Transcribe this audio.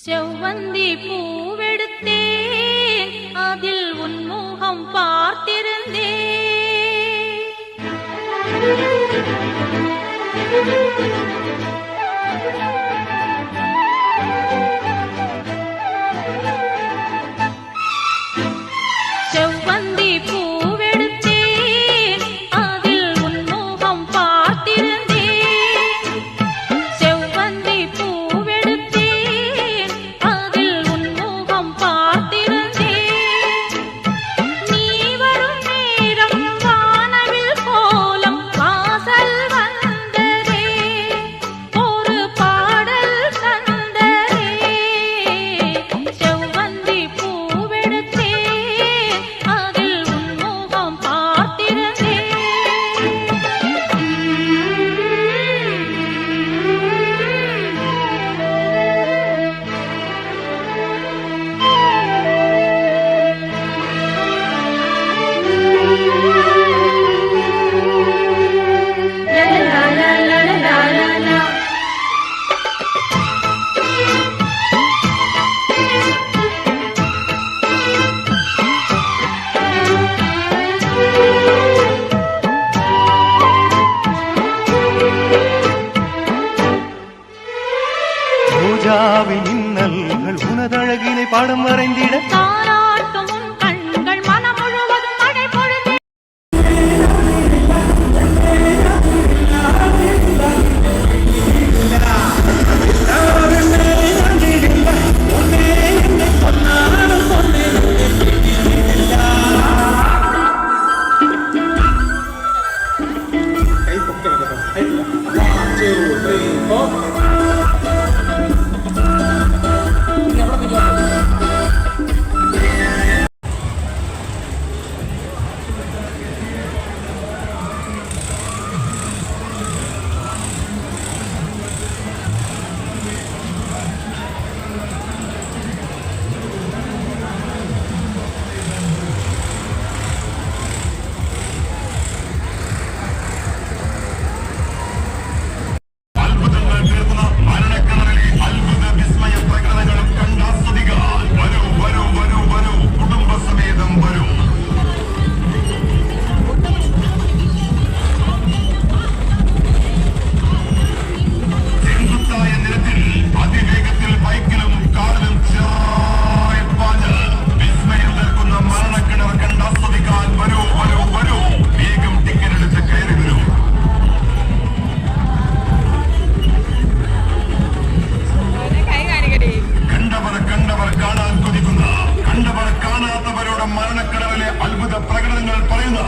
செவ்வந்தி பூவெடுத்தேன், அதில் உன்முகம் பார்த்திருந்தேன். செவ்வந்தி பூவெடுத்தேன், அதில் உன்முகம் பார்த்திருந்தேன். செவ்வந்தி பூவெடுத்தேன், அதில் உன்முகம் பார்த்திருந்தேன். நீ வரும் நேரம் வானவில் கோலம் வாசல் வந்ததே, ஒரு பாடல் தந்ததே. செவ்வந்தி பூவெடுத்தேன், அதில் உன்முகம் பார்த்திருந்தேன். பூஜாவின் இன்னல்கள் உனதழகினை பாடம் வரைந்திட தாராட்டும் உன் கண்கள் மனம் முழுவதும் மழை பொழுது. മരണക്കടവിലെ അത്ഭുത പ്രകടനങ്ങൾ പറയുന്ന